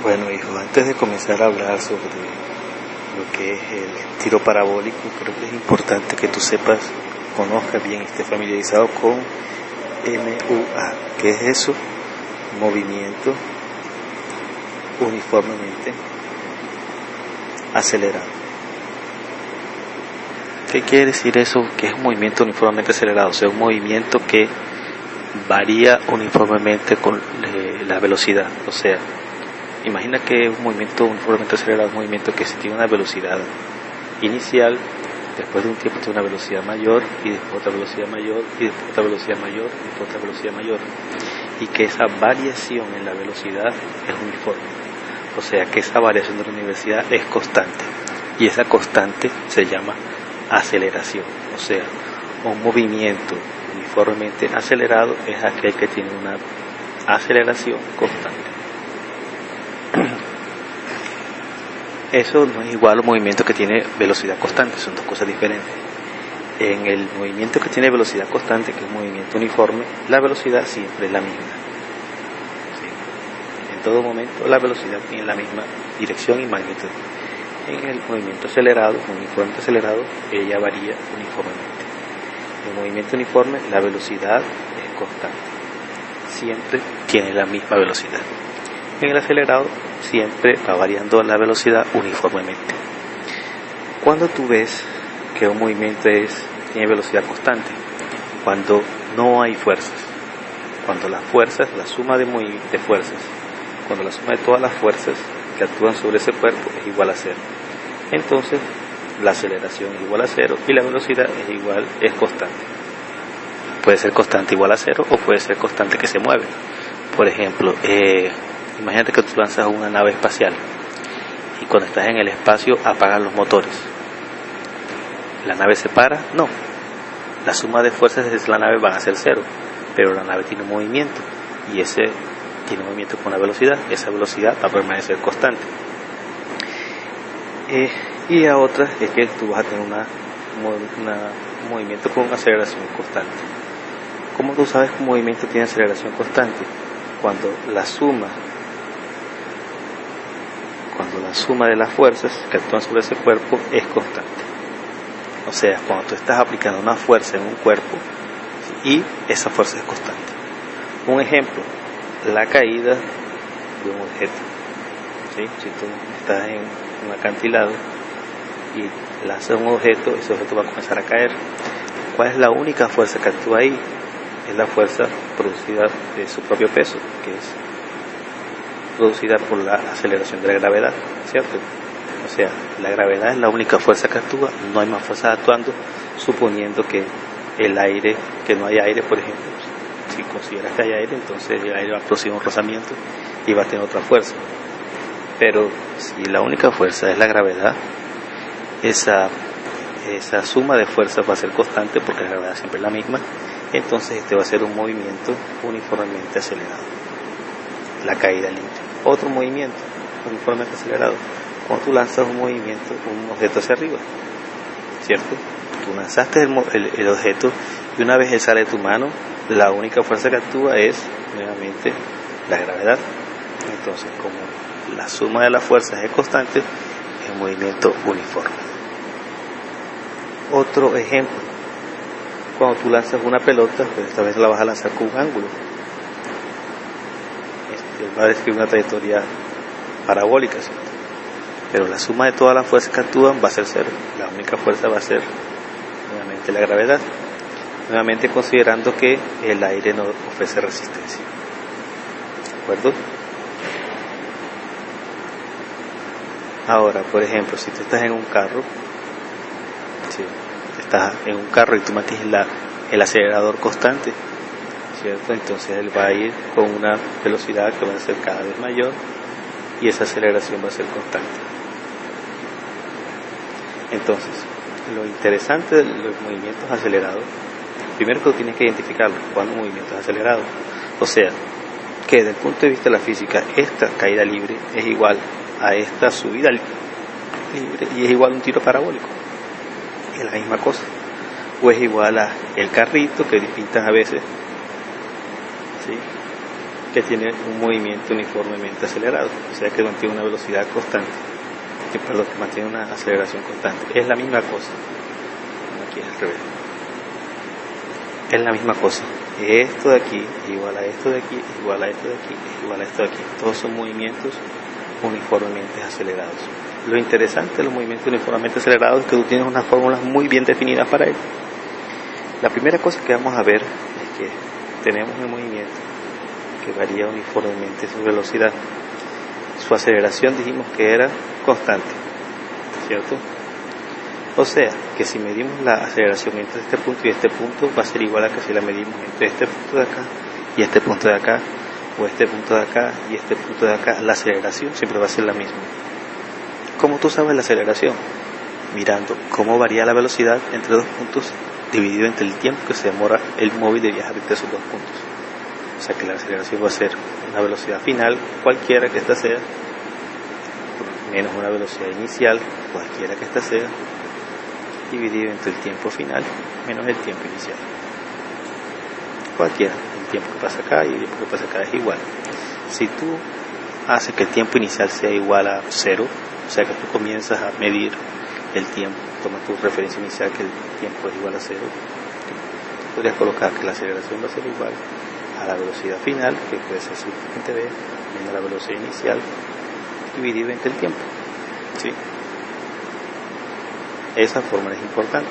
Bueno, hijo, antes de comenzar a hablar sobre lo que es el tiro parabólico, creo que es importante que tú sepas, conozcas bien, estés familiarizado con MUA. ¿Qué es eso? Movimiento uniformemente acelerado. ¿Qué quiere decir eso? Que es un movimiento uniformemente acelerado, o sea, un movimiento que varía uniformemente con la velocidad. O sea, imagina que un movimiento uniformemente acelerado es un movimiento que se tiene una velocidad inicial, después de un tiempo tiene una velocidad mayor, y después otra velocidad mayor, y después otra velocidad mayor, y después otra velocidad mayor, y que esa variación en la velocidad es uniforme. O sea, que esa variación de la velocidad es constante, y esa constante se llama aceleración. O sea, un movimiento uniformemente acelerado es aquel que tiene una aceleración constante. Eso no es igual a un movimiento que tiene velocidad constante, son dos cosas diferentes. En el movimiento que tiene velocidad constante, que es un movimiento uniforme, la velocidad siempre es la misma. ¿Sí? En todo momento la velocidad tiene la misma dirección y magnitud. En el movimiento acelerado, uniforme acelerado, ella varía uniformemente. En el movimiento uniforme la velocidad es constante, siempre tiene la misma velocidad. En el acelerado siempre va variando la velocidad uniformemente. Cuando tú ves que un movimiento tiene velocidad constante, cuando no hay fuerzas, cuando las fuerzas, la suma de fuerzas, cuando la suma de todas las fuerzas que actúan sobre ese cuerpo es igual a cero, entonces la aceleración es igual a cero y la velocidad es constante. Puede ser constante igual a cero o puede ser constante que se mueve. Por ejemplo, imagínate que tú lanzas una nave espacial y cuando estás en el espacio apagan los motores. ¿La nave se para? No. La suma de fuerzas de la nave van a ser cero, pero la nave tiene un movimiento y ese tiene un movimiento con una velocidad. Esa velocidad va a permanecer constante. Y la otra es que tú vas a tener un movimiento con aceleración constante. ¿Cómo tú sabes que un movimiento tiene aceleración constante? Cuando la suma de las fuerzas que actúan sobre ese cuerpo es constante. O sea, cuando tú estás aplicando una fuerza en un cuerpo y esa fuerza es constante. Un ejemplo, la caída de un objeto. ¿Sí? Si tú estás en un acantilado y lanzas un objeto, ese objeto va a comenzar a caer. ¿Cuál es la única fuerza que actúa ahí? Es la fuerza producida de su propio peso, que es producida por la aceleración de la gravedad, ¿cierto? O sea, la gravedad es la única fuerza que actúa, no hay más fuerzas actuando, suponiendo que que no hay aire, por ejemplo. Si consideras que hay aire, entonces el aire va a producir un rozamiento y va a tener otra fuerza. Pero si la única fuerza es la gravedad, esa suma de fuerzas va a ser constante porque la gravedad siempre es la misma, entonces este va a ser un movimiento uniformemente acelerado. La caída libre. Otro movimiento uniformemente acelerado. Cuando tú lanzas un objeto hacia arriba, ¿cierto? Tú lanzaste el objeto y una vez él sale de tu mano, la única fuerza que actúa es nuevamente la gravedad. Entonces, como la suma de las fuerzas es constante, es un movimiento uniforme. Otro ejemplo, cuando tú lanzas una pelota, pues esta vez la vas a lanzar con un ángulo. Va a describir una trayectoria parabólica, ¿cierto? Pero la suma de todas las fuerzas que actúan va a ser cero. La única fuerza va a ser nuevamente la gravedad, nuevamente considerando que el aire no ofrece resistencia. ¿De acuerdo? Ahora, por ejemplo, si tú estás en un carro, y tú mantienes el acelerador constante, ¿cierto? Entonces él va a ir con una velocidad que va a ser cada vez mayor y esa aceleración va a ser constante. Entonces, lo interesante de los movimientos acelerados, primero que tú tienes que identificarlo cuando un movimiento es acelerado. O sea, que desde el punto de vista de la física, esta caída libre es igual a esta subida libre y es igual a un tiro parabólico. Es la misma cosa. O es igual a el carrito que pintan a veces, ¿sí? que tiene un movimiento uniformemente acelerado, o sea que mantiene una velocidad constante, que mantiene una aceleración constante. Es la misma cosa, aquí es al revés, es la misma cosa. Esto de aquí es igual a esto de aquí, es igual a esto de aquí, es igual a esto de aquí. Todos son movimientos uniformemente acelerados. Lo interesante de los movimientos uniformemente acelerados es que tú tienes unas fórmulas muy bien definidas para ello. La primera cosa que vamos a ver es que tenemos un movimiento que varía uniformemente su velocidad. Su aceleración dijimos que era constante, ¿cierto? O sea, que si medimos la aceleración entre este punto y este punto, va a ser igual a que si la medimos entre este punto de acá y este punto de acá, o este punto de acá y este punto de acá. La aceleración siempre va a ser la misma. ¿Cómo tú sabes la aceleración? Mirando cómo varía la velocidad entre dos puntos dividido entre el tiempo que se demora el móvil de viajar entre esos dos puntos. O sea que la aceleración va a ser una velocidad final, cualquiera que ésta sea, menos una velocidad inicial, cualquiera que ésta sea, dividido entre el tiempo final menos el tiempo inicial. Cualquiera, el tiempo que pasa acá y el tiempo que pasa acá es igual. Si tú haces que el tiempo inicial sea igual a 0, o sea que tú comienzas a medir el tiempo, tomas tu referencia inicial que el tiempo es igual a 0, podrías colocar que la aceleración va a ser igual a la velocidad final, que puede ser simplemente v, menos la velocidad inicial, dividido entre el tiempo. ¿Sí? Esa fórmula es importante.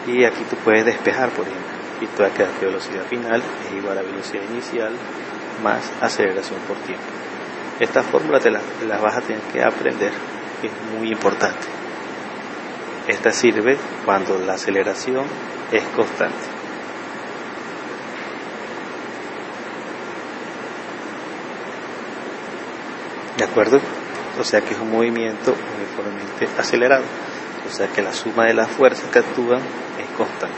Y aquí tú puedes despejar, por ejemplo, y tú vas a quedar que velocidad final es igual a velocidad inicial más aceleración por tiempo. Esta fórmula te la vas a tener que aprender, que es muy importante. Esta sirve cuando la aceleración es constante. ¿De acuerdo? O sea que es un movimiento uniformemente acelerado. O sea que la suma de las fuerzas que actúan es constante.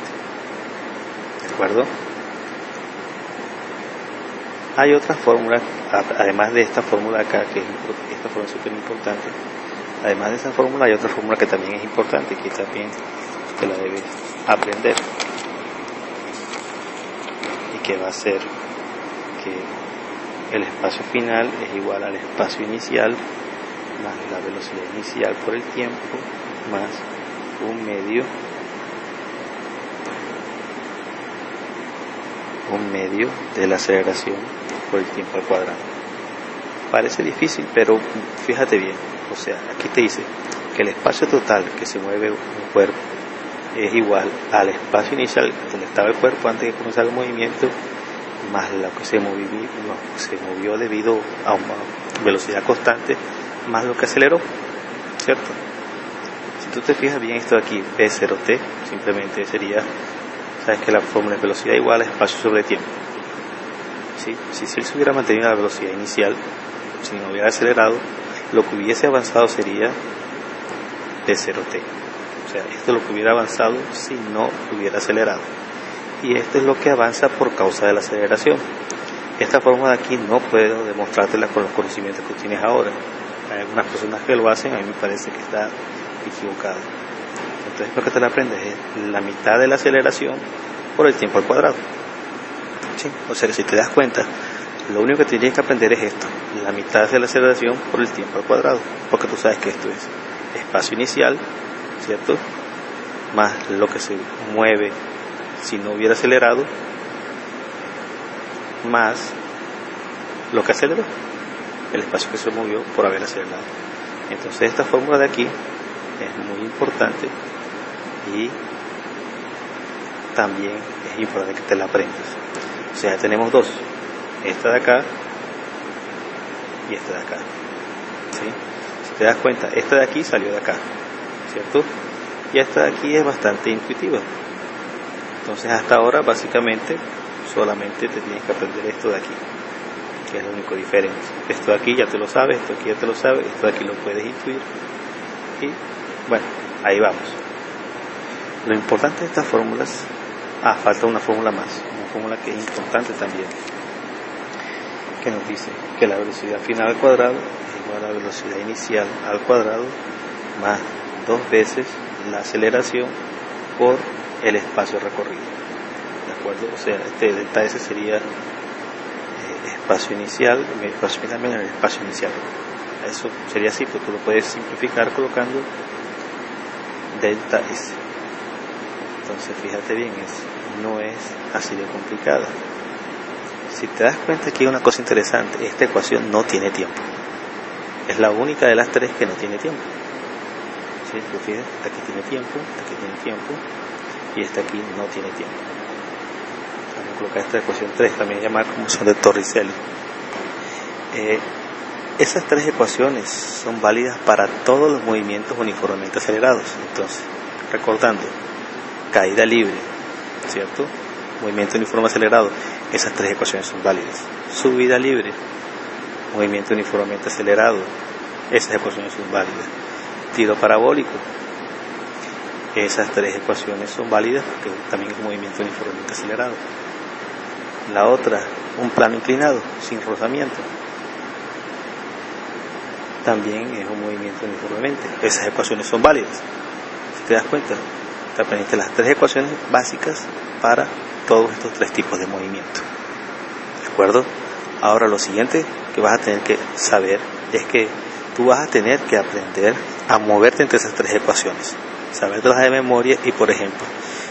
¿De acuerdo? Hay otra fórmula, además de esta fórmula acá, que esta fórmula es súper importante. Además de esa fórmula hay otra fórmula que también es importante y que también te la debes aprender. Y que va a ser que el espacio final es igual al espacio inicial más la velocidad inicial por el tiempo más un medio de la aceleración por el tiempo al cuadrado. Parece difícil, pero fíjate bien. O sea, aquí te dice que el espacio total que se mueve un cuerpo es igual al espacio inicial donde estaba el cuerpo antes de comenzar el movimiento más lo que se movió debido a una velocidad constante más lo que aceleró, ¿cierto? Si tú te fijas bien esto de aquí, P0T, simplemente sería, sabes que la fórmula es velocidad igual a espacio sobre tiempo. ¿Sí? Si él se hubiera mantenido la velocidad inicial, si no hubiera acelerado, lo que hubiese avanzado sería P0T. O sea, esto es lo que hubiera avanzado si no hubiera acelerado. Y esto es lo que avanza por causa de la aceleración. Esta fórmula de aquí no puedo demostrártela con los conocimientos que tienes ahora. Hay algunas personas que lo hacen, a mí me parece que está equivocado. Entonces lo que te la aprendes es la mitad de la aceleración por el tiempo al cuadrado. ¿Sí? O sea que si te das cuenta, lo único que tienes que aprender es esto, la mitad de la aceleración por el tiempo al cuadrado, porque tú sabes que esto es espacio inicial, ¿cierto? Más lo que se mueve si no hubiera acelerado, más lo que aceleró, el espacio que se movió por haber acelerado. Entonces esta fórmula de aquí es muy importante y también es importante que te la aprendas. O sea, tenemos dos, esta de acá y esta de acá. ¿Sí? Si te das cuenta, esta de aquí salió de acá, ¿cierto? Y esta de aquí es bastante intuitiva. Entonces hasta ahora básicamente solamente te tienes que aprender esto de aquí, que es lo único diferente. Esto de aquí ya te lo sabes, esto de aquí ya te lo sabes, esto de aquí lo puedes intuir. Y bueno, ahí vamos. Lo importante de estas fórmulas, falta una fórmula más, una fórmula que es importante también, que nos dice que la velocidad final al cuadrado es igual a la velocidad inicial al cuadrado más 2 veces la aceleración por el espacio recorrido. ¿De acuerdo? O sea, delta S sería espacio inicial, el espacio final menos el espacio inicial. Eso sería así, pero tú lo puedes simplificar colocando delta S. Entonces fíjate bien, no es así de complicada. Si te das cuenta, aquí hay una cosa interesante: esta ecuación no tiene tiempo, es la única de las tres que no tiene tiempo. ¿Sí? Tú fíjate, aquí tiene tiempo, aquí tiene tiempo y esta aquí no tiene tiempo. Vamos a colocar esta ecuación 3, también llamada conjunción de Torricelli. Esas tres ecuaciones son válidas para todos los movimientos uniformemente acelerados. Entonces, recordando, caída libre, ¿cierto? Movimiento uniforme acelerado, esas tres ecuaciones son válidas. Subida libre, movimiento uniformemente acelerado, esas ecuaciones son válidas. Tiro parabólico, esas tres ecuaciones son válidas porque también es un movimiento uniformemente acelerado. La otra, un plano inclinado sin rozamiento, también es un movimiento uniformemente. Esas ecuaciones son válidas. Si te das cuenta, te aprendiste las tres ecuaciones básicas para todos estos tres tipos de movimiento. ¿De acuerdo? Ahora lo siguiente que vas a tener que saber es que tú vas a tener que aprender a moverte entre esas tres ecuaciones, saberlas de memoria. Y por ejemplo,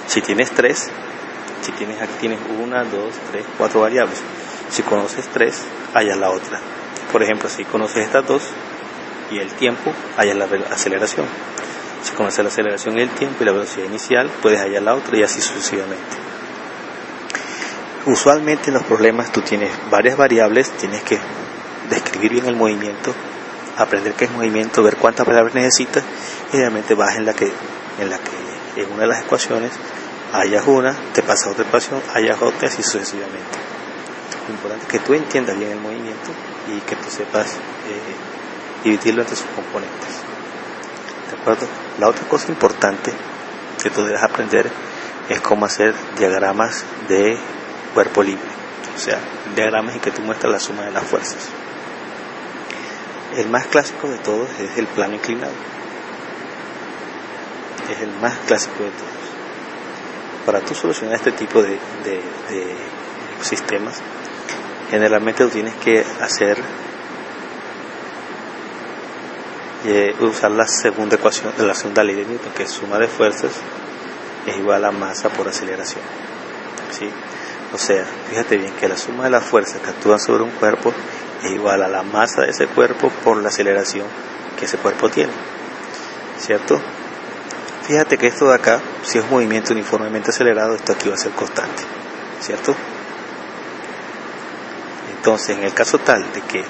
si tienes tres, aquí tienes 1, 2, 3, 4 variables. Si conoces tres, hallas la otra. Por ejemplo, si conoces estas dos y el tiempo, hallas la aceleración. Si conoces la aceleración y el tiempo y la velocidad inicial, puedes hallar la otra, y así sucesivamente. Usualmente en los problemas tú tienes varias variables, tienes que describir bien el movimiento, aprender qué es movimiento, ver cuántas variables necesitas, y realmente vas en la que en una de las ecuaciones hallas una, te pasa a otra ecuación, hallas otra, y así sucesivamente. Lo importante es que tú entiendas bien el movimiento y que tú sepas dividirlo entre sus componentes. ¿De acuerdo? La otra cosa importante que tú debes aprender es cómo hacer diagramas de cuerpo libre, o sea, diagramas en que tú muestras la suma de las fuerzas. El más clásico de todos es el plano inclinado. Es el más clásico de todos. Para tú solucionar este tipo de sistemas, generalmente tú tienes que usar la segunda ecuación de la segunda ley de Newton, que es suma de fuerzas es igual a masa por aceleración. ¿Sí? O sea, fíjate bien que la suma de las fuerzas que actúan sobre un cuerpo es igual a la masa de ese cuerpo por la aceleración que ese cuerpo tiene, ¿cierto? Fíjate que esto de acá, si es un movimiento uniformemente acelerado, esto aquí va a ser constante, ¿cierto? Entonces, en el caso tal de que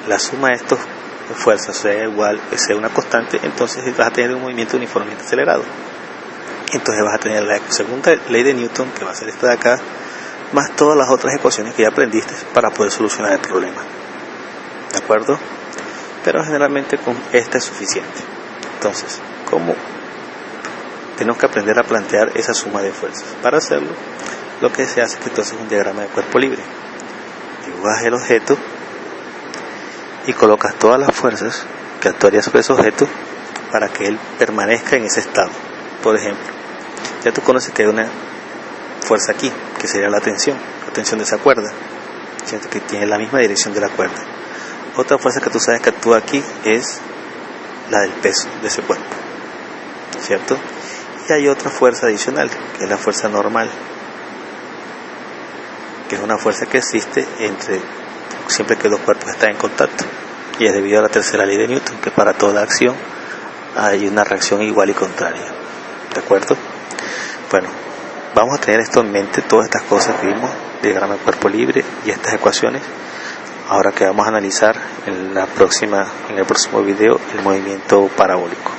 la suma de estas fuerzas sea una constante, entonces vas a tener un movimiento uniformemente acelerado. Entonces vas a tener la segunda ley de Newton, que va a ser esta de acá, más todas las otras ecuaciones que ya aprendiste para poder solucionar el problema. ¿De acuerdo? Pero generalmente con esta es suficiente. Entonces, ¿cómo? Tenemos que aprender a plantear esa suma de fuerzas. Para hacerlo, lo que se hace es que tú haces un diagrama de cuerpo libre. Dibujas el objeto y colocas todas las fuerzas que actuarían sobre ese objeto para que él permanezca en ese estado. Por ejemplo, ya tú conoces que hay una fuerza aquí, que sería la tensión de esa cuerda, ¿cierto? Que tiene la misma dirección de la cuerda. Otra fuerza que tú sabes que actúa aquí es la del peso de ese cuerpo, ¿cierto? Y hay otra fuerza adicional, que es la fuerza normal, que es una fuerza que existe siempre que dos cuerpos están en contacto, y es debido a la tercera ley de Newton, que para toda acción hay una reacción igual y contraria. ¿De acuerdo? Bueno, vamos a tener esto en mente, todas estas cosas que vimos, diagrama de cuerpo libre y estas ecuaciones. Ahora que vamos a analizar en el próximo video el movimiento parabólico.